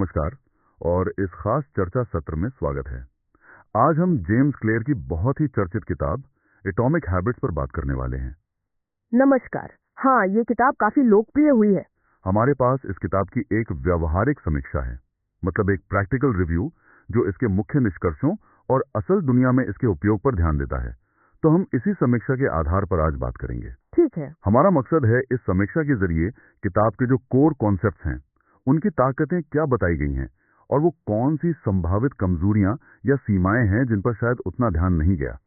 नमस्कार और इस खास चर्चा सत्र में स्वागत है। आज हम जेम्स क्लियर की बहुत ही चर्चित किताब एटॉमिक हैबिट्स पर बात करने वाले हैं। नमस्कार। हाँ, ये किताब काफी लोकप्रिय हुई है। हमारे पास इस किताब की एक व्यावहारिक समीक्षा है, मतलब एक प्रैक्टिकल रिव्यू जो इसके मुख्य निष्कर्षों और असल दुनिया में इसके उपयोग पर ध्यान देता है। तो हम इसी समीक्षा के आधार पर आज बात करेंगे। ठीक है। हमारा मकसद है इस समीक्षा के जरिए किताब के जो कोर कॉन्सेप्ट्स हैं, उनकी ताकतें क्या बताई गई हैं और वो कौन सी संभावित कमजोरियां या सीमाएं हैं जिन पर शायद उतना ध्यान नहीं गया।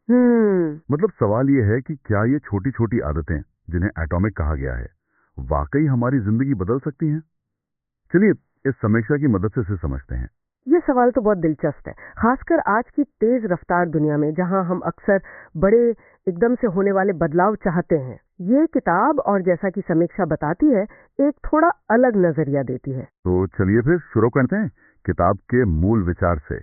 मतलब सवाल ये है कि क्या ये छोटी छोटी आदतें जिन्हें एटॉमिक कहा गया है वाकई हमारी जिंदगी बदल सकती हैं। चलिए इस समीक्षा की मदद से इसे समझते हैं। ये सवाल तो बहुत दिलचस्प है, खासकर आज की तेज रफ्तार दुनिया में जहां हम अक्सर बड़े एकदम से होने वाले बदलाव चाहते हैं। ये किताब और जैसा कि समीक्षा बताती है, एक थोड़ा अलग नजरिया देती है। तो चलिए फिर शुरू करते हैं किताब के मूल विचार से।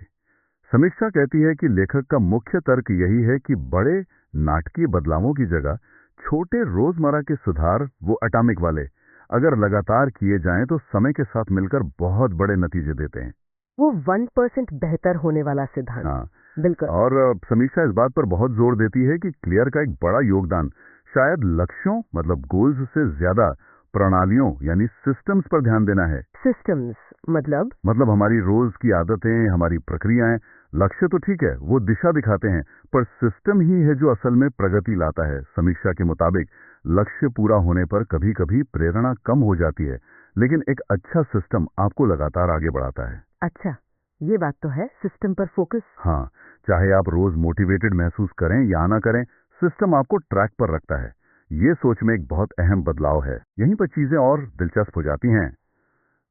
समीक्षा कहती है कि लेखक का मुख्य तर्क यही है कि बड़े नाटकीय बदलावों की जगह छोटे रोजमर्रा के सुधार, वो एटॉमिक वाले, अगर लगातार किए जाएं तो समय के साथ मिलकर बहुत बड़े नतीजे देते हैं। वो 1% बेहतर होने वाला सिद्धांत। हाँ, बिल्कुल। और समीक्षा इस बात पर बहुत जोर देती है कि क्लियर का एक बड़ा योगदान शायद लक्ष्यों मतलब गोल्स से ज्यादा प्रणालियों यानी सिस्टम्स पर ध्यान देना है। सिस्टम्स मतलब हमारी रोज की आदतें, हमारी प्रक्रियाएं। लक्ष्य तो ठीक है, वो दिशा दिखाते हैं, पर सिस्टम ही है जो असल में प्रगति लाता है। समीक्षा के मुताबिक लक्ष्य पूरा होने पर कभी कभी प्रेरणा कम हो जाती है, लेकिन एक अच्छा सिस्टम आपको लगातार आगे बढ़ाता है। अच्छा, ये बात तो है, सिस्टम पर फोकस। हाँ, चाहे आप रोज मोटिवेटेड महसूस करें या ना करें, सिस्टम आपको ट्रैक पर रखता है। ये सोच में एक बहुत अहम बदलाव है। यहीं पर चीजें और दिलचस्प हो जाती हैं।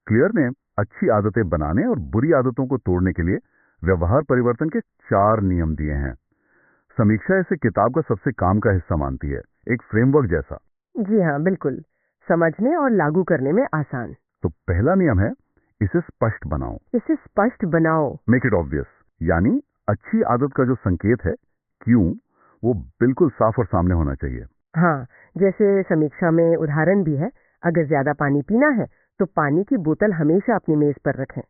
क्लियर ने अच्छी आदतें बनाने और बुरी आदतों को तोड़ने के लिए व्यवहार परिवर्तन के 4 नियम दिए हैं। समीक्षा इसे किताब का सबसे काम का हिस्सा मानती है, एक फ्रेमवर्क जैसा। जी हाँ, बिल्कुल, समझने और लागू करने में आसान। तो पहला नियम है, इसे स्पष्ट बनाओ। इसे स्पष्ट बनाओ, मेक इट ऑब्वियस, यानी अच्छी आदत का जो संकेत है, क्यों, वो बिल्कुल साफ और सामने होना चाहिए। हाँ, जैसे समीक्षा में उदाहरण भी है, अगर ज्यादा पानी पीना है तो पानी की बोतल हमेशा अपनी मेज पर रखें।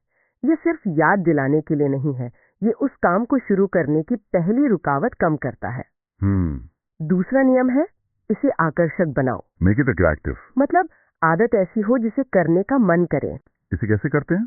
ये सिर्फ याद दिलाने के लिए नहीं है, ये उस काम को शुरू करने की पहली रुकावट कम करता है। दूसरा नियम है, इसे आकर्षक बनाओ। मेक इट अट्रैक्टिव, मतलब आदत ऐसी हो जिसे करने का मन करे। इसे कैसे करते हैं,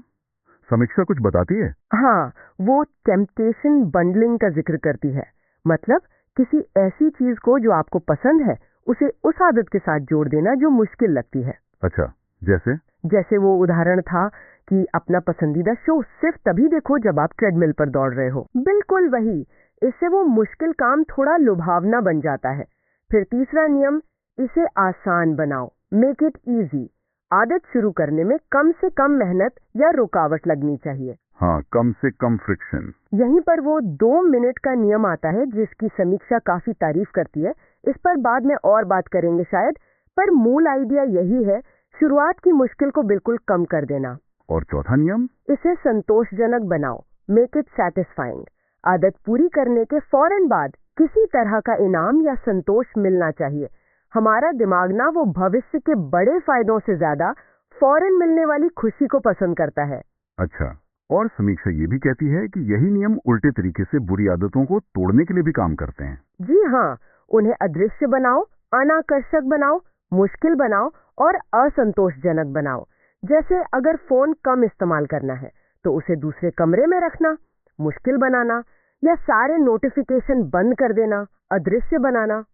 समीक्षा कुछ बताती है? हाँ, वो टेम्पटेशन बंडलिंग का जिक्र करती है। मतलब किसी ऐसी चीज को जो आपको पसंद है, उसे उस आदत के साथ जोड़ देना जो मुश्किल लगती है। अच्छा, जैसे वो उदाहरण था कि अपना पसंदीदा शो सिर्फ तभी देखो जब आप ट्रेडमिल पर दौड़ रहे हो। बिल्कुल वही, इससे वो मुश्किल काम थोड़ा लुभावना बन जाता है। फिर तीसरा नियम, इसे आसान बनाओ। Make it easy. आदत शुरू करने में कम से कम मेहनत या रुकावट लगनी चाहिए। हाँ, कम से कम फ्रिक्शन। यहीं पर वो 2 मिनट का नियम आता है जिसकी समीक्षा काफी तारीफ करती है। इस पर बाद में और बात करेंगे शायद, पर मूल आइडिया यही है, शुरुआत की मुश्किल को बिल्कुल कम कर देना। और चौथा नियम, इसे संतोषजनक बनाओ। Make it satisfying. आदत पूरी करने के फौरन बाद किसी तरह का इनाम या संतोष मिलना चाहिए। हमारा दिमाग ना वो भविष्य के बड़े फायदों से ज्यादा फौरन मिलने वाली खुशी को पसंद करता है। अच्छा, और समीक्षा ये भी कहती है कि यही नियम उल्टे तरीके से बुरी आदतों को तोड़ने के लिए भी काम करते हैं। जी हाँ, उन्हें अदृश्य बनाओ, अनाकर्षक बनाओ, मुश्किल बनाओ और असंतोषजनक बनाओ। जैसे अगर फोन कम इस्तेमाल करना है तो उसे दूसरे कमरे में रखना, मुश्किल बनाना, या सारे नोटिफिकेशन बंद कर देना, अदृश्य बनाना।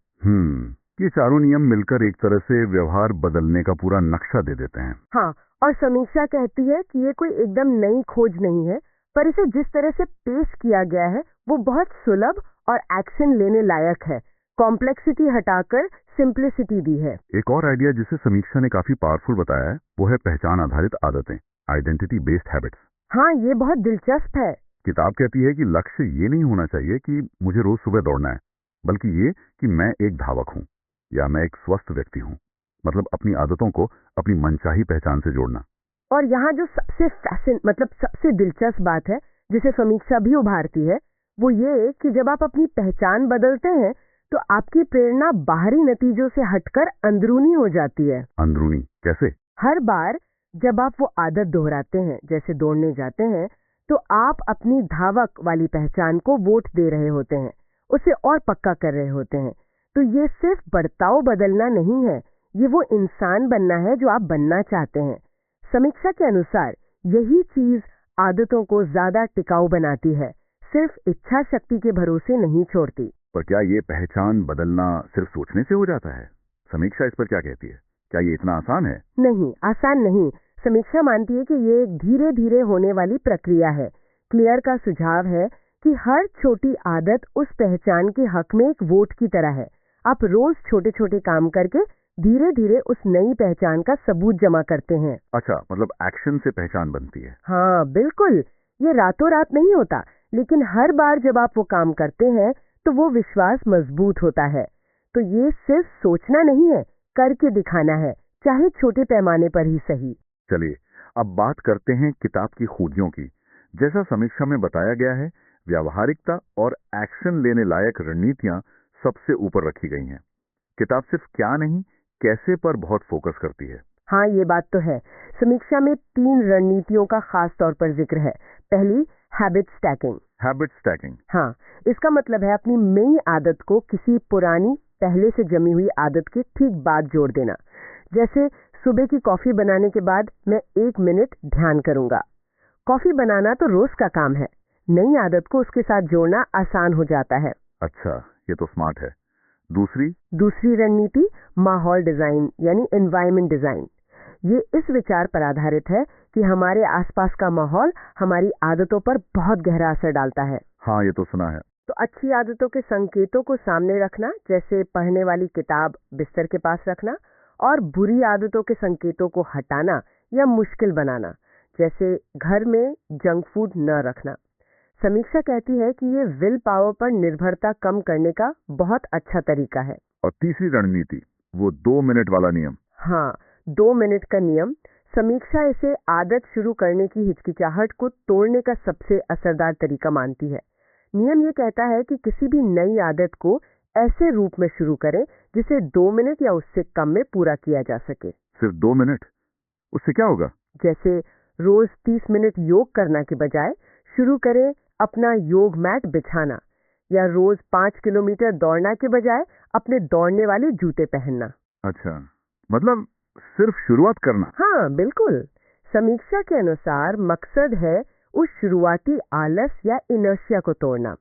ये चारों नियम मिलकर एक तरह से व्यवहार बदलने का पूरा नक्शा दे देते हैं। हाँ, और समीक्षा कहती है कि ये कोई एकदम नई खोज नहीं है, पर इसे जिस तरह से पेश किया गया है वो बहुत सुलभ और एक्शन लेने लायक है। कॉम्प्लेक्सिटी हटाकर सिंप्लिसिटी दी है। एक और आइडिया जिसे समीक्षा ने काफी पावरफुल बताया है, वो है पहचान आधारित आदतें, आइडेंटिटी बेस्ड हैबिट्स। हाँ, ये बहुत दिलचस्प है। किताब कहती है कि लक्ष्य ये नहीं होना चाहिए कि मुझे रोज सुबह दौड़ना है, बल्कि ये कि मैं एक धावक हूँ या मैं एक स्वस्थ व्यक्ति हूँ। मतलब अपनी आदतों को अपनी मनचाही पहचान से जोड़ना। और यहाँ जो सबसे दिलचस्प बात है जिसे समीक्षा भी उभारती है, वो ये कि जब आप अपनी पहचान बदलते हैं तो आपकी प्रेरणा बाहरी नतीजों से हटकर अंदरूनी हो जाती है। अंदरूनी कैसे? हर बार जब आप वो आदत दोहराते हैं, जैसे दौड़ने जाते हैं, तो आप अपनी धावक वाली पहचान को वोट दे रहे होते हैं, उसे और पक्का कर रहे होते हैं। तो ये सिर्फ बर्ताव बदलना नहीं है, ये वो इंसान बनना है जो आप बनना चाहते हैं। समीक्षा के अनुसार यही चीज आदतों को ज्यादा टिकाऊ बनाती है, सिर्फ इच्छा शक्ति के भरोसे नहीं छोड़ती। पर क्या ये पहचान बदलना सिर्फ सोचने से हो जाता है? समीक्षा इस पर क्या कहती है? क्या ये इतना आसान है? नहीं, आसान नहीं। समीक्षा मानती है कि ये एक धीरे धीरे होने वाली प्रक्रिया है। क्लियर का सुझाव है कि हर छोटी आदत उस पहचान के हक में एक वोट की तरह है। आप रोज छोटे छोटे काम करके धीरे धीरे उस नई पहचान का सबूत जमा करते हैं। अच्छा, मतलब एक्शन से पहचान बनती है। हाँ बिल्कुल, ये रातों रात नहीं होता, लेकिन हर बार जब आप वो काम करते हैं तो वो विश्वास मजबूत होता है। तो ये सिर्फ सोचना नहीं है, करके दिखाना है, चाहे छोटे पैमाने पर ही सही। चलिए अब बात करते हैं किताब की खूबियों की। जैसा समीक्षा में बताया गया है, व्यावहारिकता और एक्शन लेने लायक रणनीतियां सबसे ऊपर रखी गई हैं। किताब सिर्फ क्या नहीं, कैसे पर बहुत फोकस करती है। हाँ, ये बात तो है। समीक्षा में 3 रणनीतियों का खास तौर पर जिक्र है। पहली, हैबिट स्टैकिंग। हैबिट स्टैकिंग, हाँ, इसका मतलब है अपनी नई आदत को किसी पुरानी पहले से जमी हुई आदत के ठीक बाद जोड़ देना। जैसे सुबह की कॉफी बनाने के बाद मैं 1 मिनट ध्यान करूंगा। कॉफी बनाना तो रोज का काम है, नई आदत को उसके साथ जोड़ना आसान हो जाता है। अच्छा, ये तो स्मार्ट है। दूसरी रणनीति माहौल डिजाइन यानी एनवायरनमेंट डिजाइन। ये इस विचार पर आधारित है कि हमारे आसपास का माहौल हमारी आदतों पर बहुत गहरा असर डालता है। हाँ, ये तो सुना है। तो अच्छी आदतों के संकेतों को सामने रखना, जैसे पढ़ने वाली किताब बिस्तर के पास रखना, और बुरी आदतों के संकेतों को हटाना या मुश्किल बनाना, जैसे घर में जंक फूड न रखना। समीक्षा कहती है कि ये विल पावर पर निर्भरता कम करने का बहुत अच्छा तरीका है। और तीसरी रणनीति, वो 2 मिनट वाला नियम। हाँ, 2 मिनट का नियम। समीक्षा इसे आदत शुरू करने की हिचकिचाहट को तोड़ने का सबसे असरदार तरीका मानती है। नियम ये कहता है कि किसी भी नई आदत को ऐसे रूप में शुरू करें जिसे 2 मिनट या उससे कम में पूरा किया जा सके। सिर्फ 2 मिनट? उससे क्या होगा? जैसे रोज 30 मिनट योग करना के बजाय शुरू करें अपना योग मैट बिछाना, या रोज 5 किलोमीटर दौड़ना के बजाय अपने दौड़ने वाले जूते पहनना। अच्छा, मतलब सिर्फ शुरुआत करना। हाँ बिल्कुल। समीक्षा के अनुसार मकसद है उस शुरुआती आलस या इनर्शिया को तोड़ना।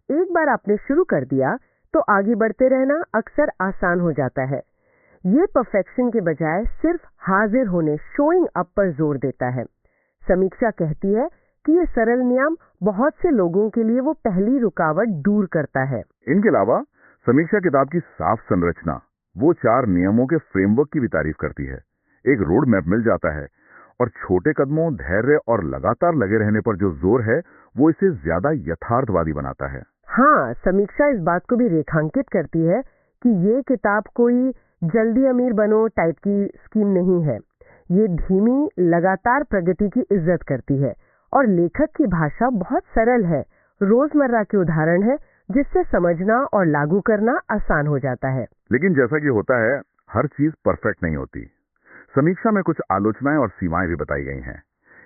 एक बार आपने शुरू कर दिया तो आगे बढ़ते रहना अक्सर आसान हो जाता है। ये परफेक्शन के बजाय सिर्फ हाजिर होने, शोइंग अप पर जोर देता है। समीक्षा कहती है कि ये सरल नियम बहुत से लोगों के लिए वो पहली रुकावट दूर करता है। इनके अलावा समीक्षा किताब की साफ संरचना, वो 4 नियमों के फ्रेमवर्क की भी तारीफ करती है। एक रोड मैप मिल जाता है, और छोटे कदमों, धैर्य और लगातार लगे रहने पर जो जोर है, वो इसे ज्यादा यथार्थवादी बनाता है। हाँ, समीक्षा इस बात को भी रेखांकित करती है कि ये किताब कोई जल्दी अमीर बनो टाइप की स्कीम नहीं है। ये धीमी, लगातार प्रगति की इज्जत करती है, और लेखक की भाषा बहुत सरल है, रोजमर्रा के उदाहरण है, जिससे समझना और लागू करना आसान हो जाता है। लेकिन जैसा कि होता है, हर चीज परफेक्ट नहीं होती। समीक्षा में कुछ आलोचनाएं और सीमाएं भी बताई गई हैं।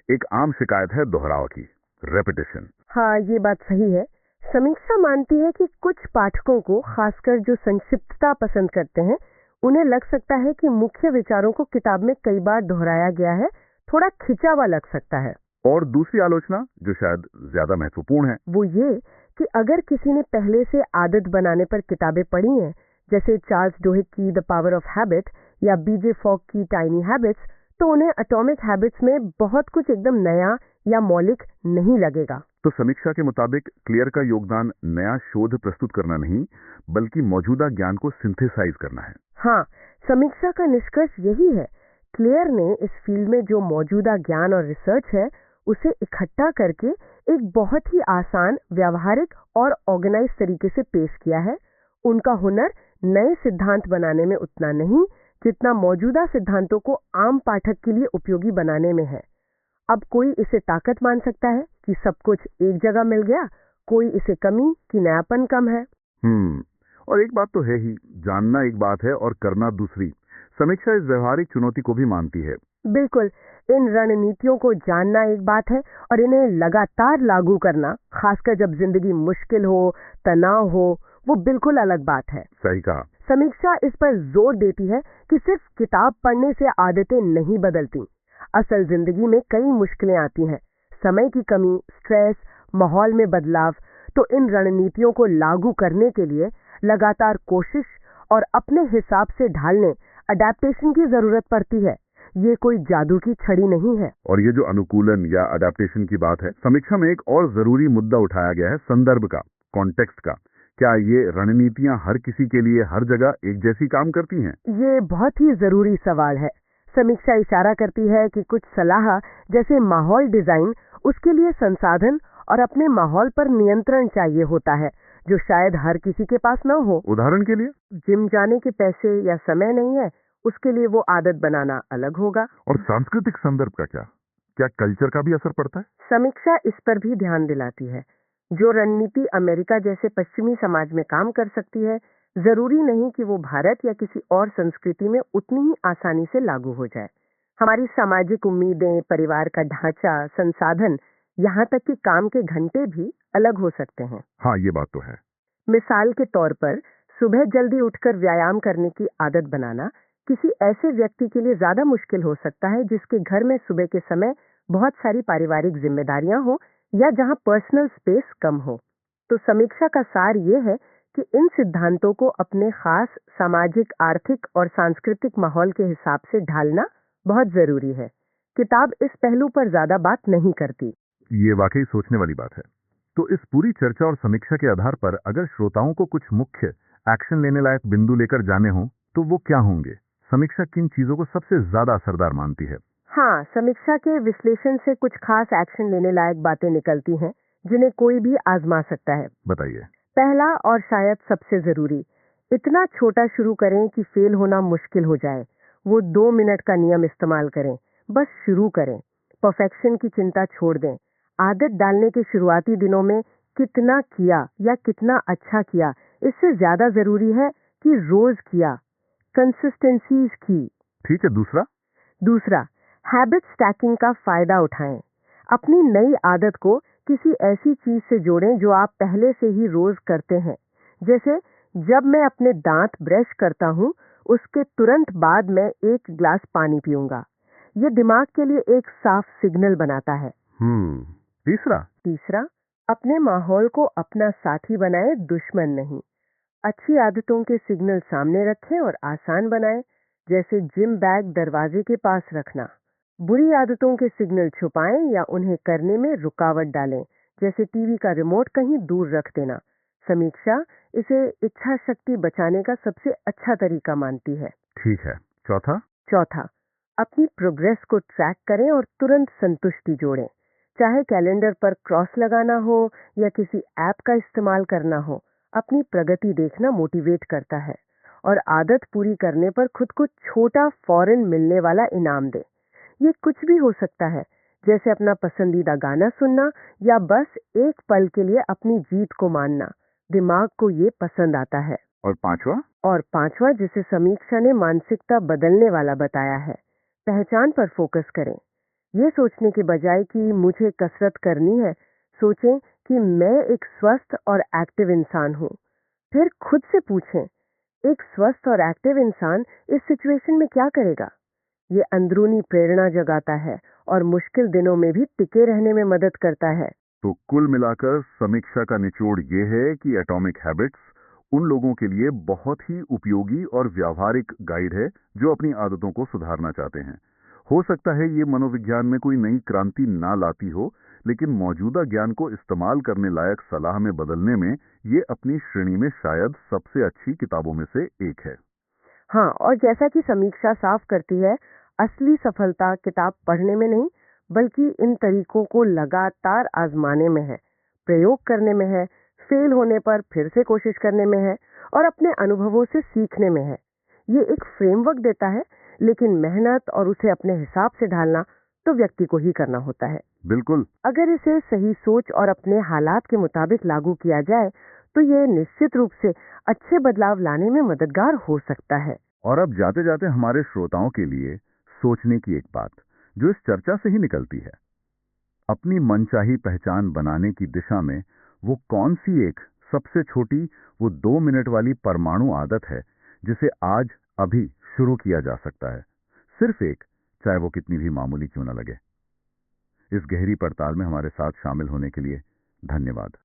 एक आम शिकायत है दोहराव की, रेपिटेशन। हाँ, ये बात सही है। समीक्षा मानती है कि कुछ पाठकों को, खासकर जो संक्षिप्तता पसंद करते हैं, उन्हें लग सकता है कि मुख्य विचारों को किताब में कई बार दोहराया गया है, थोड़ा खिंचा हुआ लग सकता है। और दूसरी आलोचना, जो शायद ज्यादा महत्वपूर्ण है, वो ये कि अगर किसी ने पहले से आदत बनाने पर किताबें पढ़ी हैं, जैसे चार्ल्स डोहिक की द पावर ऑफ हैबिट या बीजे फॉक की टाइनी हैबिट्स, तो उन्हें एटॉमिक हैबिट्स में बहुत कुछ एकदम नया या मौलिक नहीं लगेगा। तो समीक्षा के मुताबिक क्लियर का योगदान नया शोध प्रस्तुत करना नहीं, बल्कि मौजूदा ज्ञान को सिंथेसाइज करना है। हाँ, समीक्षा का निष्कर्ष यही है। क्लियर ने इस फील्ड में जो मौजूदा ज्ञान और रिसर्च है, उसे इकट्ठा करके एक बहुत ही आसान, व्यावहारिक और ऑर्गेनाइज तरीके से पेश किया है। उनका हुनर नए सिद्धांत बनाने में उतना नहीं जितना मौजूदा सिद्धांतों को आम पाठक के लिए उपयोगी बनाने में है। अब कोई इसे ताकत मान सकता है कि सब कुछ एक जगह मिल गया, कोई इसे कमी कि नयापन कम है। और एक बात तो है ही, जानना एक बात है और करना दूसरी। समीक्षा इस व्यवहारिक चुनौती को भी मानती है। बिल्कुल, इन रणनीतियों को जानना एक बात है और इन्हें लगातार लागू करना, खासकर जब जिंदगी मुश्किल हो, तनाव हो, वो बिल्कुल अलग बात है। सही कहा। समीक्षा इस पर जोर देती है कि सिर्फ किताब पढ़ने से आदतें नहीं बदलती। असल जिंदगी में कई मुश्किलें आती हैं, समय की कमी, स्ट्रेस, माहौल में बदलाव। तो इन रणनीतियों को लागू करने के लिए लगातार कोशिश और अपने हिसाब से ढालने, अडेप्टेशन की जरूरत पड़ती है। ये कोई जादू की छड़ी नहीं है। और ये जो अनुकूलन या अडेप्टेशन की बात है, समीक्षा में एक और जरूरी मुद्दा उठाया गया है, संदर्भ का, कॉन्टेक्स्ट का। क्या ये रणनीतियां हर किसी के लिए हर जगह एक जैसी काम करती हैं? ये बहुत ही जरूरी सवाल है। समीक्षा इशारा करती है कि कुछ सलाह, जैसे माहौल डिजाइन, उसके लिए संसाधन और अपने माहौल पर नियंत्रण चाहिए होता है, जो शायद हर किसी के पास न हो। उदाहरण के लिए, जिम जाने के पैसे या समय नहीं है, उसके लिए वो आदत बनाना अलग होगा। और सांस्कृतिक संदर्भ का क्या कल्चर का भी असर पड़ता है? समीक्षा इस पर भी ध्यान दिलाती है। जो रणनीति अमेरिका जैसे पश्चिमी समाज में काम कर सकती है, जरूरी नहीं कि वो भारत या किसी और संस्कृति में उतनी ही आसानी से लागू हो जाए। हमारी सामाजिक उम्मीदें, परिवार का ढांचा, संसाधन, यहाँ तक कि काम के घंटे भी अलग हो सकते हैं। हाँ, ये बात तो है। मिसाल के तौर पर, सुबह जल्दी उठकर व्यायाम करने की आदत बनाना किसी ऐसे व्यक्ति के लिए ज्यादा मुश्किल हो सकता है जिसके घर में सुबह के समय बहुत सारी पारिवारिक जिम्मेदारियां हो या जहां पर्सनल स्पेस कम हो। तो समीक्षा का सार ये है कि इन सिद्धांतों को अपने खास सामाजिक, आर्थिक और सांस्कृतिक माहौल के हिसाब से ढालना बहुत जरूरी है। किताब इस पहलू पर ज्यादा बात नहीं करती। ये वाकई सोचने वाली बात है। तो इस पूरी चर्चा और समीक्षा के आधार पर अगर श्रोताओं को कुछ मुख्य एक्शन लेने लायक बिंदु लेकर जाने हो, तो वो क्या होंगे? समीक्षा किन चीजों को सबसे ज्यादा असरदार मानती है? हाँ, समीक्षा के विश्लेषण से कुछ खास एक्शन लेने लायक बातें निकलती हैं, जिन्हें कोई भी आजमा सकता है। बताइए। पहला और शायद सबसे जरूरी, इतना छोटा शुरू करें कि फेल होना मुश्किल हो जाए। वो 2 मिनट का नियम इस्तेमाल करें, बस शुरू करें। परफेक्शन की चिंता छोड़ दें। आदत डालने के शुरुआती दिनों में कितना किया या कितना अच्छा किया, इससे ज्यादा जरूरी है कि रोज किया, कंसिस्टेंसीज की। ठीक है। दूसरा, हैबिट स्टैकिंग का फायदा उठाएं। अपनी नई आदत को किसी ऐसी चीज से जोड़ें जो आप पहले से ही रोज करते हैं। जैसे, जब मैं अपने दांत ब्रश करता हूँ, उसके तुरंत बाद मैं 1 गिलास पानी पीऊंगा। ये दिमाग के लिए एक साफ सिग्नल बनाता है। तीसरा, अपने माहौल को अपना साथी बनाएं, दुश्मन नहीं। अच्छी आदतों के सिग्नल सामने रखें और आसान बनाएं, जैसे जिम बैग दरवाजे के पास रखना। बुरी आदतों के सिग्नल छुपाएं या उन्हें करने में रुकावट डालें, जैसे टीवी का रिमोट कहीं दूर रख देना। समीक्षा इसे इच्छा शक्ति बचाने का सबसे अच्छा तरीका मानती है। ठीक है। चौथा, अपनी प्रोग्रेस को ट्रैक करें और तुरंत संतुष्टि जोड़ें। चाहे कैलेंडर पर क्रॉस लगाना हो या किसी ऐप का इस्तेमाल करना हो, अपनी प्रगति देखना मोटिवेट करता है। और आदत पूरी करने पर खुद को छोटा फौरन मिलने वाला इनाम दे। ये कुछ भी हो सकता है, जैसे अपना पसंदीदा गाना सुनना या बस एक पल के लिए अपनी जीत को मानना। दिमाग को ये पसंद आता है। और पांचवा, जिसे समीक्षा ने मानसिकता बदलने वाला बताया है, पहचान पर फोकस करें। ये सोचने के बजाय कि मुझे कसरत करनी है, सोचें कि मैं एक स्वस्थ और एक्टिव इंसान हूँ। फिर खुद से पूछें, एक स्वस्थ और एक्टिव इंसान इस सिचुएशन में क्या करेगा? ये अंदरूनी प्रेरणा जगाता है और मुश्किल दिनों में भी टिके रहने में मदद करता है। तो कुल मिलाकर समीक्षा का निचोड़ ये है कि एटॉमिक हैबिट्स उन लोगों के लिए बहुत ही उपयोगी और व्यावहारिक गाइड है जो अपनी आदतों को सुधारना चाहते हैं। हो सकता है ये मनोविज्ञान में कोई नई क्रांति ना लाती हो, लेकिन मौजूदा ज्ञान को इस्तेमाल करने लायक सलाह में बदलने में ये अपनी श्रेणी में शायद सबसे अच्छी किताबों में से एक है। हाँ, और जैसा कि समीक्षा साफ करती है, असली सफलता किताब पढ़ने में नहीं, बल्कि इन तरीकों को लगातार आजमाने में है, प्रयोग करने में है, फेल होने पर फिर से कोशिश करने में है और अपने अनुभवों से सीखने में है। ये एक फ्रेमवर्क देता है, लेकिन मेहनत और उसे अपने हिसाब से ढालना तो व्यक्ति को ही करना होता है। बिल्कुल। अगर इसे सही सोच और अपने हालात के मुताबिक लागू किया जाए, तो ये निश्चित रूप से अच्छे बदलाव लाने में मददगार हो सकता है। और अब जाते जाते हमारे श्रोताओं के लिए सोचने की एक बात, जो इस चर्चा से ही निकलती है। अपनी मनचाही पहचान बनाने की दिशा में वो कौन सी एक सबसे छोटी, वो 2 मिनट वाली परमाणु आदत है जिसे आज अभी शुरू किया जा सकता है? सिर्फ एक, चाहे वो कितनी भी मामूली क्यों न लगे। इस गहरी पड़ताल में हमारे साथ शामिल होने के लिए धन्यवाद।